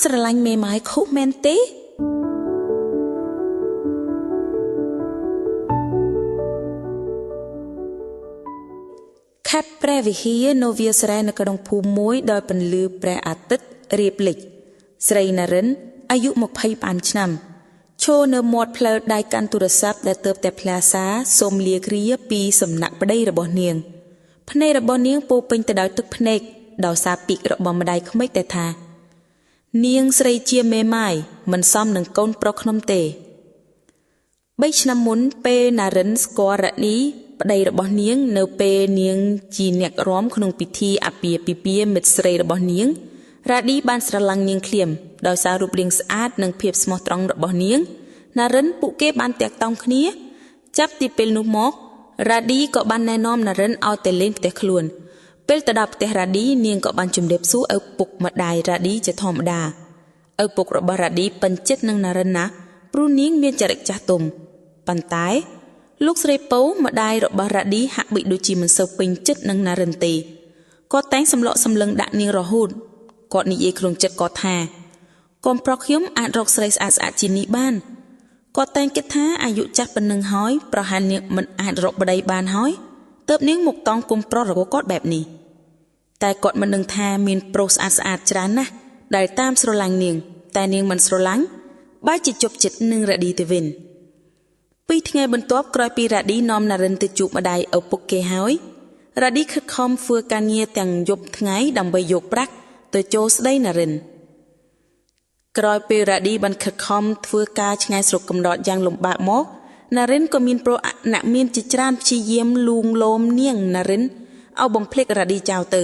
ស្រឡាញ់មេម៉ាយខុសមែនទេខេត្តព្រះវិហារនៅវាលស្រែនៅក្នុងភូមិមួយដោយពន្លឺព្រះអាទិត្យរៀបលិចស្រីណារិនអាយុ25ឆ្នាំឈរនៅមាត់ផ្លូវដៃកាន់ទូរស័ព្ទដែលទើបតែផ្លាសាសូមលាគ្រាពីសំណាក់ប្តីរបស់នាងភ្នែករបស់នាងពោពេញទៅដោយទឹកភ្នែកដោយសារពាក្យរបស់ម្ដាយក្មេកតែថានាងស្រីជាមេម៉ាយមិនសមនឹងកូនប្រុសខ្ញុំទេ3ឆ្នាំមុនពេលណារិនស្គាល់រ៉ាឌីប្តីរបស់នាងនៅពេលនាងជាអ្នករាំក្នុងពិធីអាពាហ៍ពិពាហ៍មិត្តស្រីរបស់នាងរ៉ាឌីបានស្រឡាញ់នាងឃ្លាមដោយសាររូបរាងស្អាតនិងភាពស្មោះត្រង់របស់នាងណារិនពួកគេបានតាក់ទងគ្នាចាប់ពីពេលនោះមករ៉ាឌីក៏បានណែនាំណារិនឲ្យទៅលេងផ្ទះខ្លួនពេលទៅដល់ផ្ទះរ៉ាឌីនាងក៏បានជម្រាបសួរឪពុកម្ដាយរ៉ាឌីជាធម្មតាឪពុករបស់រ៉ាឌីពេញចិត្តនឹងណារិនណាស់ព្រោះនាងមានចរិតចាស់ទុំប៉ុន្តែលោកស្រីពៅម្ដាយរបស់រ៉ាឌីហាក់បីដូចជាមិនសូវពេញចិត្តនឹងណារិនទេគាត់តែងសម្លក់សម្លឹងដាក់នាងរហូតគាត់និយាយក្នុងចិត្តគាត់ថាកូនប្រុសខ្ញុំអាចរកស្រីស្អាតជានេះបានគាត់តែងគិតថាអាយុចាស់ប៉ុណ្ណឹងហើយប្រហែលនាងមិនអាចរកប្តីបានហើយទើបនាងមកតង់គុំប្រុសរបស់គាត់បែបនេះតែគាត់មិនដឹងថាមានប្រុសស្អាតច្រើនណាស់ដែលតាមស្រឡាញ់នាងតែនាងមិនស្រឡាញ់បែរជាជប់ចិត្តនឹងរ៉ាឌីទៅវិញ2ថ្ងៃបន្ទាប់ក្រោយពីរ៉ាឌីនាំណារិនទៅជួបម្ដាយឪពុកគេហើយរ៉ាឌីខិតខំធ្វើការងារទាំងយប់ថ្ងៃដើម្បីយកប្រាក់ទៅចូលស្ដីណារិនក្រោយពេលរ៉ាឌីបានខិតខំធ្វើការឆ្ងាយស្រុកកំណត់យ៉ាងលំបាកមកណារិនក៏មានប្រអ្នកមានជាច្រើនព្យាយាមលួងលោមនាងណារិនឲ្យបំភ្លេចរ៉ាឌីចោលទៅ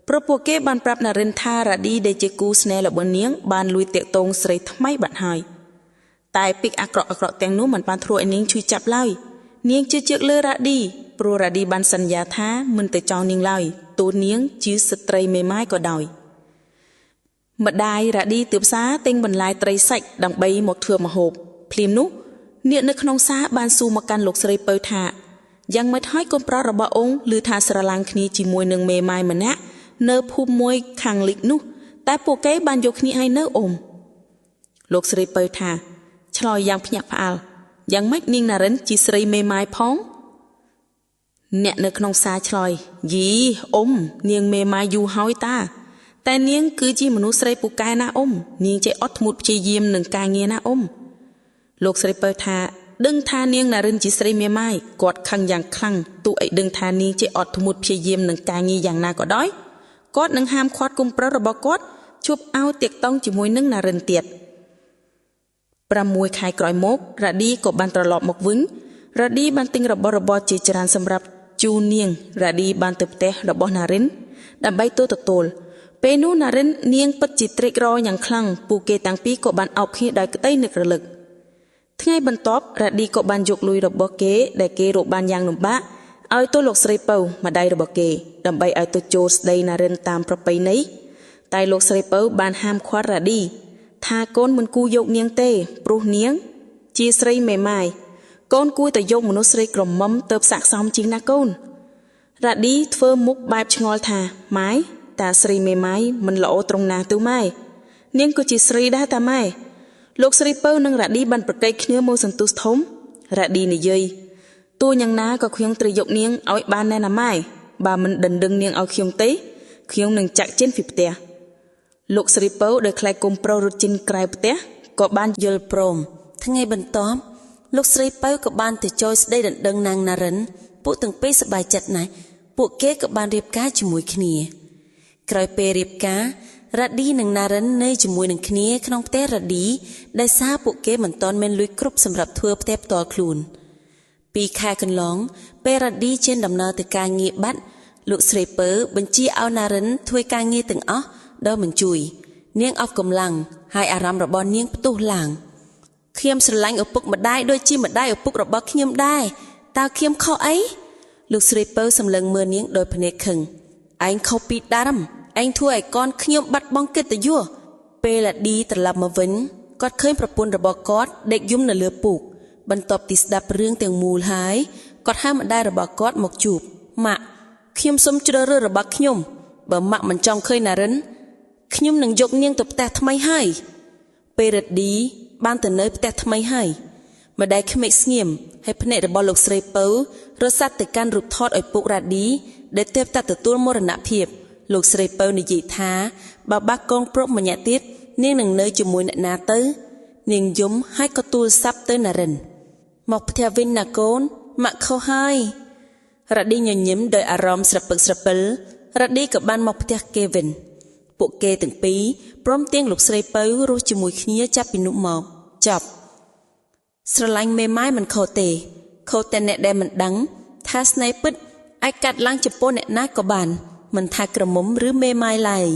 ព្រោះពួកគេបានប្រាប់ណារិនថារ៉ាឌីដែលជាគូស្នេហ៍របស់នាងបានលួចតាក់ទងស្រីថ្មីបាត់ហើយតែពាក្យអាក្រក់ទាំងនោះមិនបានធ្វើឲ្យនាងឈឺចាប់ឡើយនាងជឿជាក់លើរ៉ាឌីព្រោះរ៉ាឌីបានសន្យាថាមិនទៅចោលនាងឡើយទោះនាងជាស្ត្រីមេម៉ាយក៏ដោយម្ដាយរ៉ាឌីទើបសារទិញបន្លែត្រីសាច់ដើម្បីមកធ្វើម្ហូបភ្លាមនោះអ្នកនៅក្នុងសាបានសួរមកកាន់លោកស្រីពៅថាយ៉ាងម៉េចហើយកូនប្រុសរបស់អ៊ុងឮថាស្រឡាញ់គ្នាជាមួយនឹងមេម៉ាយម្នាក់នៅភូមិមួយខាងលិចនោះតែពួកគេបានយកគ្នាឲ្យនៅអ៊ុំលោកស្រីពៅថាឆ្លើយយ៉ាងភ្ញាក់ផ្អើលយ៉ាងម៉េចនាងណារិនជាស្រីមេម៉ាយផងអ្នកនៅក្នុងសាឆ្លើយយីអ៊ុំនាងមេម៉ាយយូរហើយតាតែនាងគឺជាមនុស្សស្រីពូកែណាអ៊ុំនាងចេះអត់ធ្មត់ព្យាយាមនឹងការងារណាអ៊ុំលោកស្រីពៅថាដឹងថានាងណារិនជាស្រីមេម៉ាយគាត់ខឹងយ៉ាងខ្លាំងទោះឲ្យដឹងថានាងចេះអត់ធ្មត់ព្យាយាមនឹងការងារយ៉ាងណាក៏ដោយគាត់នឹងហាមឃាត់គុំប្រុសរបស់គាត់ជប់ឲ្យតាក់ទងជាមួយនឹងណារិនទៀត6ខែក្រោយមករ៉ាឌីក៏បានត្រឡប់មកវិញរ៉ាឌីបានទិញរបស់របរជាច្រើនសម្រាប់ជូននាងរ៉ាឌីបានទៅផ្ទះរបស់ណារិនដើម្បីទទួលពេលនោះណារិននាងពិតជាត្រេករយ៉ាងខ្លាំងពួកគេទាំងពីរក៏បានអោបគ្នាដោយក្តីនឹករលឹកថ្ងៃបន្ទាប់រ៉ាឌីក៏បានយកលុយរបស់គេដែលគេរកបានយ៉ាងលំបាកឲ្យទៅលោកស្រីពៅម្ដាយរបស់គេដើម្បីឲ្យទៅចូលស្ដីណារិនតាមប្រពៃណីតែលោកស្រីពៅបានហាមឃាត់រ៉ាឌីថាកូនមិនគួរយកនាងទេព្រោះនាងជាស្រីមេម៉ាយកូនគួរតែយកមនុស្សស្រីក្រមុំទៅស័ក្តិសមជាងណាកូនរ៉ាឌីធ្វើមុខបែបឆ្ងល់ថាម៉ែតាស្រីមេម៉ាយមិនល្អត្រង់ណាទៅម៉ែនាងក៏ជាស្រីដែរតាម៉ែលោកស្រីពៅនិងរ៉ាឌីបានប្រកែកគ្នាមកសន្ទុះធំរ៉ាឌីនិយាយទោះយ៉ាងណាក៏ខ្ញុំត្រូវយកនាងឲ្យបានណែណាម៉ែបើមិនដណ្ដឹងនាងឲ្យខ្ញុំទេខ្ញុំនឹងចាក់ចេញពីផ្ទះលោកស្រីពៅដែលខ្លាចគុំប្រុសរត់ចេញក្រៅផ្ទះក៏បានយល់ព្រមថ្ងៃបន្ទាប់លោកស្រីពៅក៏បានទៅចូលស្ដីដណ្ដឹងនាងណារិនពួកទាំងពីរសប្បាយចិត្តណាស់ពួកគេក៏បានរៀបការជាមួយគ្នាក្រោយពេលរៀបការរ៉ាឌីនិងណារិននៅជាមួយនឹងគ្នាក្នុងផ្ទះរ៉ាឌីដែលសារពួកគេមិនទាន់មានលុយគ្រប់សម្រាប់ធ្វើផ្ទះផ្ទាល់ខ្លួន2ខែកន្លងពេលរ៉ាឌីចេញដំណើរទៅការងារបាត់លោកស្រីពៅបញ្ជាឲ្យណារិនធ្វើការងារទាំងអស់ដោយមិនជួយនាងអស់កម្លាំងហើយអារម្មណ៍របស់នាងផ្ទុះឡើងខ្ញុំស្រឡាញ់ឪពុកម្ដាយដូចជាម្ដាយឪពុករបស់ខ្ញុំដែរតើខ្ញុំខុសអីលោកស្រីពៅសម្លឹងមើលនាងដោយភ្នែកខឹងឯងខុសពីដើមឯងធ្វើឲ្យកូនខ្ញុំបាត់បង់កិត្តិយសពេលរ៉ាឌីត្រឡប់មកវិញគាត់ឃើញប្រពន្ធរបស់គាត់ដេកយំនៅលើពូកបន្ទាប់ពីស្ដាប់រឿងទាំងមូលហើយគាត់ហៅម្ដាយរបស់គាត់មកជួបម៉ាក់ខ្ញុំសូមជ្រើសរើសរបស់ខ្ញុំបើម៉ាក់មិនចង់ឃើញណារិន ខ្ញុំនឹងយកនាងទៅផ្ទះថ្មីហើយពេលរ៉ាឌីបានទៅនៅផ្ទះថ្មីហើយម្ដាយក្មេកស្ងៀមហើយភ្នែករបស់លោកស្រីពៅរសាត់ទៅកាន់រូបថតឲ្យពុករ៉ាឌីដែលទើបតែទទួលមរណភាពលោកស្រីពៅនិយាយថាបើបាក់កូនប្រុសម្នាក់ទៀតនាងនឹងនៅជាមួយអ្នកណាទៅនាងយំហើយក៏ទូរស័ព្ទទៅណារិនមកផ្ទះវិញណាកូនម៉ាក់ខុសហើយរ៉ាឌីញញឹមដោយអារម្មណ៍ស្រពឹកស្រពិលរ៉ាឌីក៏បានមកផ្ទះគេវិនពួកគេទាំងពីរព្រមទាំងលោកស្រីពៅរស់ជាមួយគ្នាចាប់ពីនោះមកចប់ស្រឡាញ់មេម៉ាយមិនខុសទេខុសតែអ្នកដែលមិនដឹងថាស្នេហ៍ពិតអាចកាត់ឡើងចំពោះអ្នកណាក៏បានមិនថាក្រមុំឬមេម៉ាយឡើយ